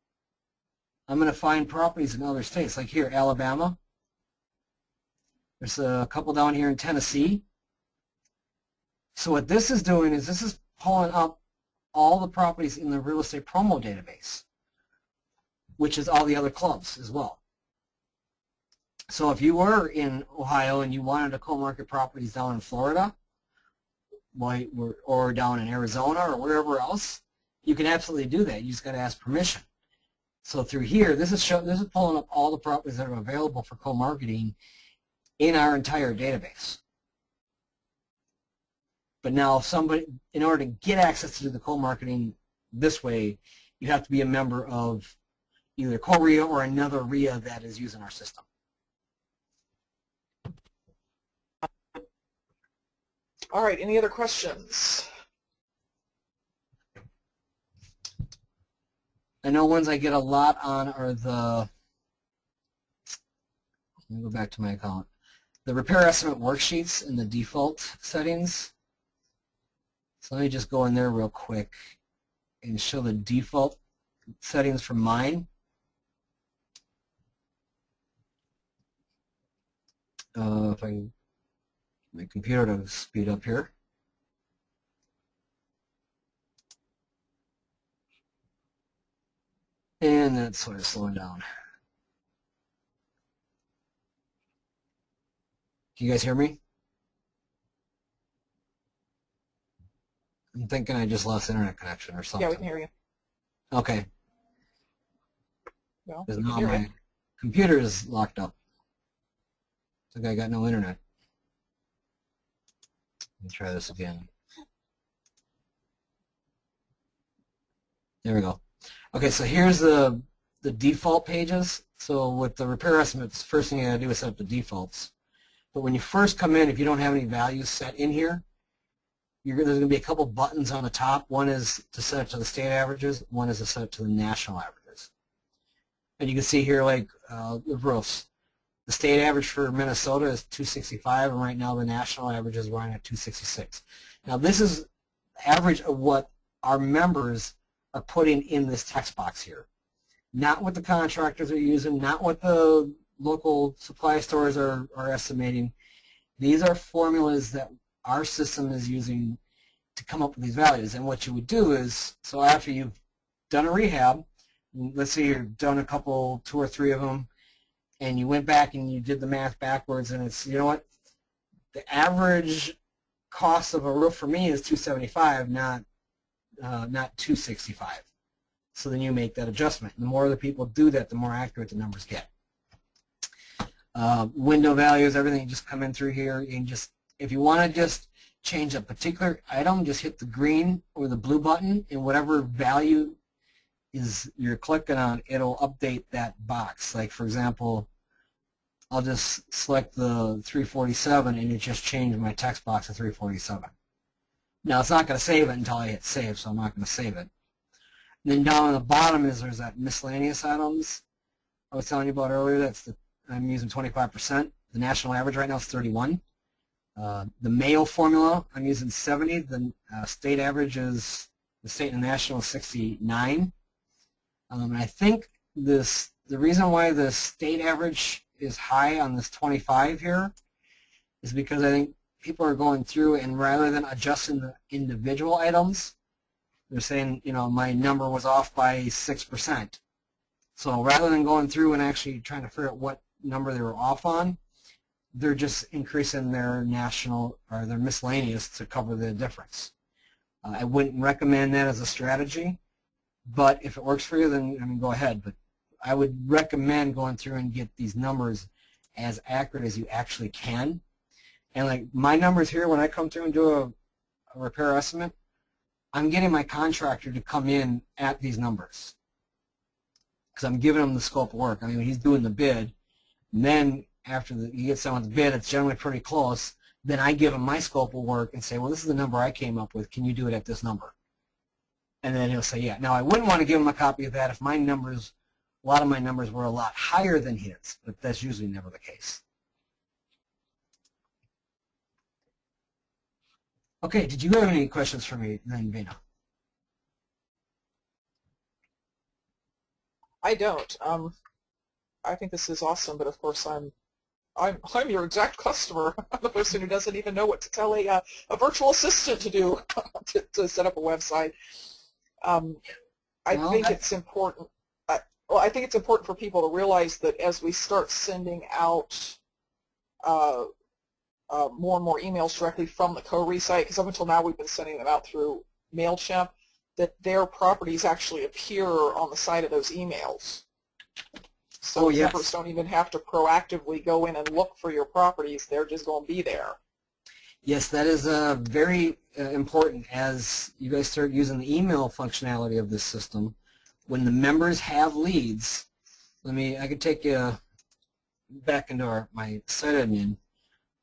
I'm going to find properties in other states, like here, Alabama. There's a couple down here in Tennessee. So what this is doing is this is pulling up all the properties in the real estate promo database, which is all the other clubs as well. So if you were in Ohio and you wanted to co-market properties down in Florida, or down in Arizona or wherever else, you can absolutely do that. You just got to ask permission. So through here, this is pulling up all the properties that are available for co-marketing in our entire database. But now, somebody, in order to get access to the co-marketing this way, you have to be a member of either COREE or another RIA that is using our system. All right, any other questions? I know ones I get a lot on are the, let me go back to my account, the repair estimate worksheets in the default settings. So let me just go in there real quick and show the default settings for mine. If I can get my computer to speed up here. And that's sort of slowing down. Can you guys hear me? I'm thinking I just lost internet connection or something. Yeah, we can hear you. Okay. Well, Because now my computer is locked up. It's like I got no internet. Let me try this again. There we go. Okay, so here's the default pages. So with the repair estimates, first thing you gotta do is set up the defaults. But when you first come in, if you don't have any values set in here, there's going to be a couple buttons on the top. One is to set it to the state averages. One is to set it to the national averages. And you can see here, like the roofs. The state average for Minnesota is 265, and right now the national average is running at 266. Now this is average of what our members are putting in this text box here. Not what the contractors are using, not what the local supply stores are estimating. These are formulas that our system is using to come up with these values. And what you would do is, so after you've done a rehab, let's say you've done a couple, 2 or 3 of them, and you went back and you did the math backwards, and it's, you know what, the average cost of a roof for me is $275, not $265. So then you make that adjustment. The more the people do that, the more accurate the numbers get. Window values, everything just come in through here. You can just, if you want to just change a particular item, just hit the green or the blue button, and whatever value is you're clicking on, it'll update that box. Like for example, I'll just select the 347 and it just changed my text box to 347. Now it's not going to save it until I hit save, so I'm not going to save it. And then down on the bottom there's that miscellaneous items I was telling you about earlier. That's the, I'm using 25%. The national average right now is 31. The Mayo formula, I'm using 70. The state average is, the state and national is 69. And I think this, the reason why the state average is high on this 25 here is because I think people are going through and rather than adjusting the individual items, they're saying, you know, my number was off by 6%. So rather than going through and actually trying to figure out what number they were off on, they're just increasing their national or their miscellaneous to cover the difference. I wouldn't recommend that as a strategy, but if it works for you, then I mean, go ahead. But I would recommend going through and get these numbers as accurate as you actually can. And like my numbers here, when I come through and do a repair estimate, I'm getting my contractor to come in at these numbers because I'm giving him the scope of work. I mean, he's doing the bid, and then after he gets done with the bid, it's generally pretty close. Then I give him my scope of work and say, well, this is the number I came up with. Can you do it at this number? And then he'll say, yeah. Now, I wouldn't want to give him a copy of that if my numbers, a lot of my numbers were a lot higher than his, but that's usually never the case. Okay, did you have any questions for me then, Vina? I don't. I think this is awesome, but of course I'm your exact customer. I'm the person who doesn't even know what to tell a virtual assistant to do to set up a website. Um, I Well, think it's important. Well, I think it's important for people to realize that as we start sending out uh, more and more emails directly from the COREE site, because up until now we've been sending them out through MailChimp, that their properties actually appear on the side of those emails. So oh, yes. members don't even have to proactively go in and look for your properties. They're just going to be there. Yes, that is very important as you guys start using the email functionality of this system. When the members have leads, I could take you back into my site admin.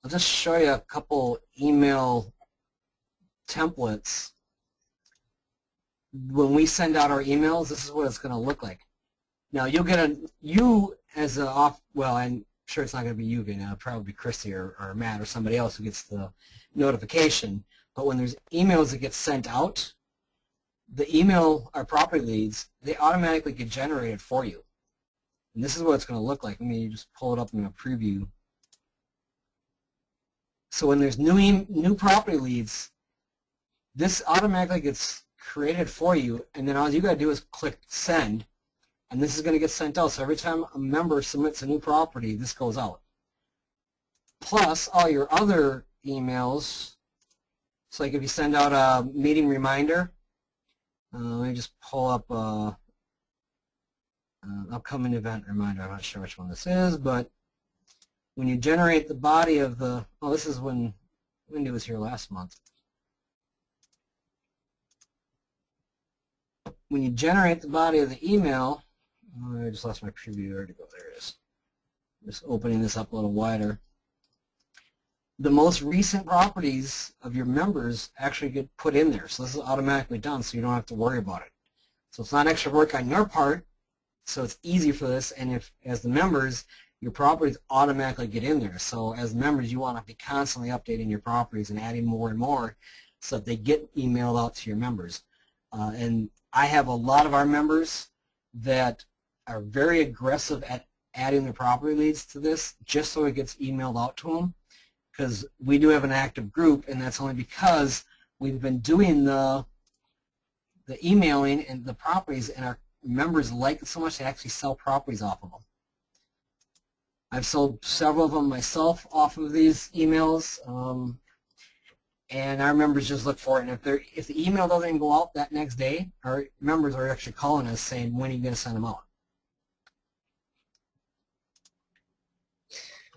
I'll just show you a couple email templates. When we send out our emails, this is what it's going to look like. Now you'll get I'm sure it's not going to be you, Vina. It'll probably be Christy or Matt or somebody else who gets the notification. But when there's emails that get sent out, the email or property leads, they automatically get generated for you. And this is what it's going to look like. Let me just pull it up in a preview. So when there's new property leads, this automatically gets created for you, and then all you got to do is click send, and this is going to get sent out. So every time a member submits a new property, this goes out. Plus all your other emails. So like if you send out a meeting reminder, let me just pull up upcoming event reminder. I'm not sure which one this is, but when you generate the body of the, this is when Wendy was here last month. When you generate the body of the email, I just lost my preview. Where to go? There it is. Just opening this up a little wider. The most recent properties of your members actually get put in there. So this is automatically done, so you don't have to worry about it. So it's not extra work on your part, so it's easy for this. And as the members, your properties automatically get in there. So as members, you want to be constantly updating your properties and adding more and more so that they get emailed out to your members. And I have a lot of our members that are very aggressive at adding their property leads to this just so it gets emailed out to them, because we do have an active group, and that's only because we've been doing the emailing and the properties, and our members like it so much they actually sell properties off of them. I've sold several of them myself off of these emails, and our members just look for it. And if the email doesn't go out that next day, our members are actually calling us saying, when are you going to send them out?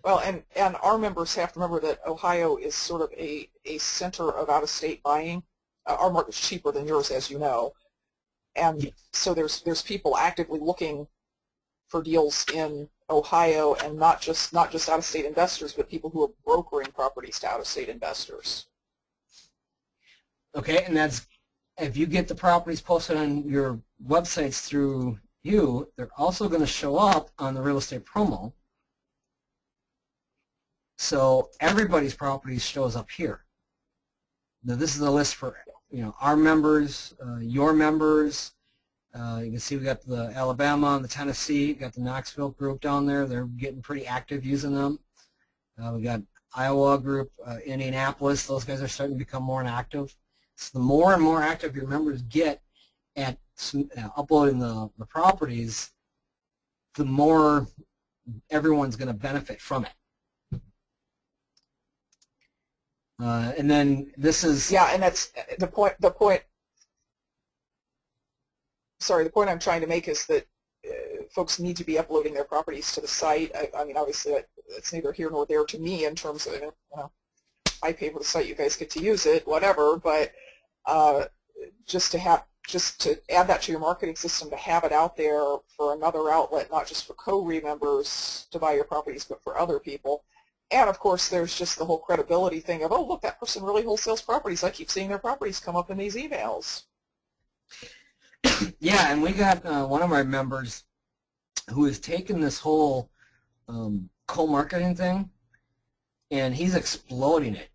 Well, and our members have to remember that Ohio is sort of a center of out-of-state buying. Our market's cheaper than yours, as you know. And yes. So there's people actively looking for deals in Ohio, and not just out-of-state investors, but people who are brokering properties to out-of-state investors. Okay, and that's if you get the properties posted on your websites through you, they're also going to show up on the real estate promo. So everybody's properties shows up here. Now this is a list for our members, your members. You can see we got the Alabama and the Tennessee, got the Knoxville group down there. They're getting pretty active using them. We got Iowa group, Indianapolis. Those guys are starting to become more active. So the more and more active your members get at uploading the properties, the more everyone's going to benefit from it. And then this is and that's the point. Sorry, the point I'm trying to make is that folks need to be uploading their properties to the site. I mean, obviously, it's neither here nor there to me in terms of I pay for the site, you guys get to use it, whatever. But just to add that to your marketing system, to have it out there for another outlet, not just for COREE members to buy your properties, but for other people. And of course, there's just the whole credibility thing of, oh, look, that person really wholesales properties. I keep seeing their properties come up in these emails. Yeah, and we got one of our members who has taken this whole co-marketing thing, and he's exploding it.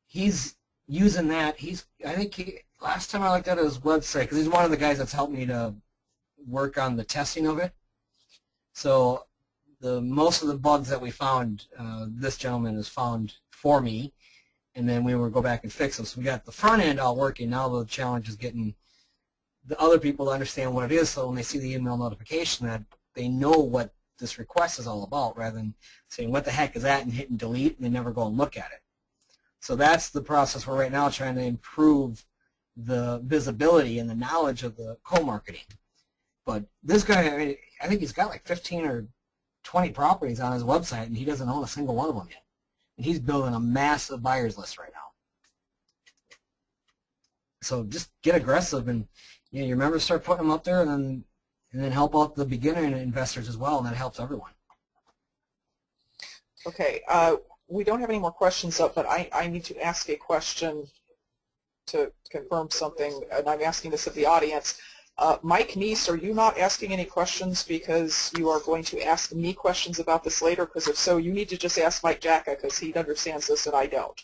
He's using that. Last time I looked at his website, because he's one of the guys that's helped me to work on the testing of it. So most of the bugs that we found, this gentleman has found for me, and then we will go back and fix them. So we got the front end all working. Now the challenge is getting the other people to understand what it is, so when they see the email notification that they know what this request is all about, rather than saying, what the heck is that, and hitting delete, and they never go and look at it. So that's the process we're right now trying to improve the visibility and the knowledge of the co-marketing. But this guy, I mean, I think he's got like 15 or 20 properties on his website, and he doesn't own a single one of them yet. And he's building a massive buyers list right now. So just get aggressive, and your members start putting them up there, and then help out the beginner investors as well, and that helps everyone. Okay, we don't have any more questions up, but I need to ask a question to confirm something, and I'm asking this of the audience. Mike Neese, are you not asking any questions because you are going to ask me questions about this later? Because if so, you need to just ask Mike Jacka, because he understands this and I don't.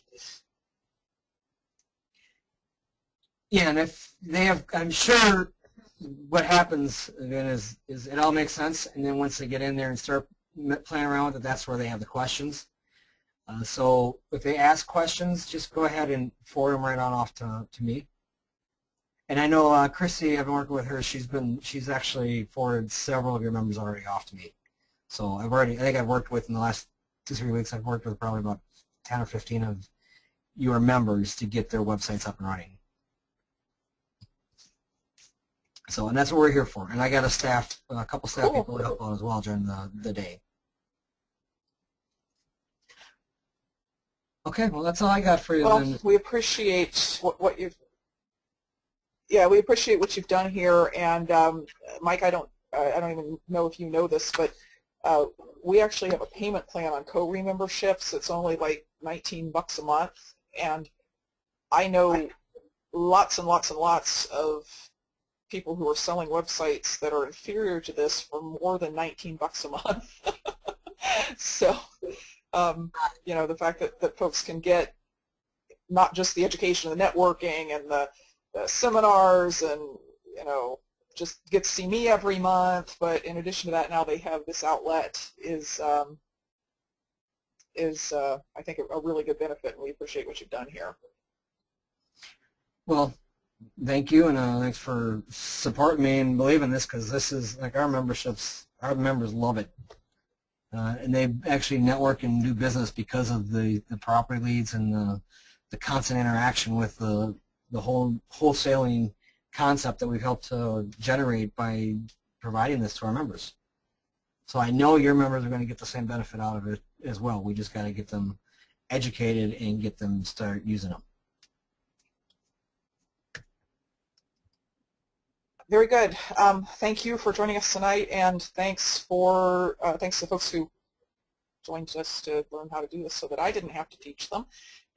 Yeah, and if they have, I'm sure what happens again is it all makes sense, and then once they get in there and start playing around with it, that's where they have the questions. So if they ask questions, just go ahead and forward them right on off to me. And I know Chrissy, I've been working with her. She's actually forwarded several of your members already off to me. So I think I've worked with in the last 2-3 weeks. I've worked with probably about 10 or 15 of your members to get their websites up and running. So, and that's what we're here for. And I got a couple staff people to help out as well during the day. Okay, well, that's all I got for you. Well, then. We appreciate what you've. Yeah, we appreciate what you've done here, and Mike, I don't even know if you know this, but we actually have a payment plan on COREE memberships. It's only like $19 a month, and I know lots and lots and lots of people who are selling websites that are inferior to this for more than $19 a month. So, you know, the fact that folks can get not just the education, the networking, and the seminars, and you know, just get to see me every month, but in addition to that, now they have this outlet is I think a really good benefit, and we appreciate what you've done here. Well, thank you, and thanks for supporting me and believing this, because this is like our memberships. Our members love it, and they actually network and do business because of the property leads and the constant interaction with the whole wholesaling concept that we've helped to generate by providing this to our members. So I know your members are going to get the same benefit out of it as well. We just got to get them educated and get them to start using them. Very good. Thank you for joining us tonight, and thanks to folks who joined us to learn how to do this so that I didn't have to teach them.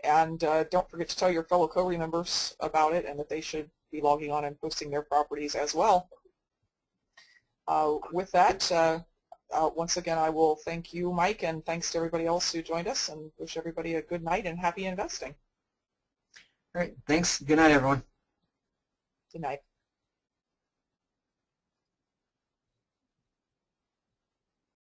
And don't forget to tell your fellow COREE members about it, and that they should be logging on and posting their properties as well. With that, once again, I will thank you, Mike, and thanks to everybody else who joined us, and wish everybody a good night and happy investing. All right. Thanks. Good night, everyone. Good night.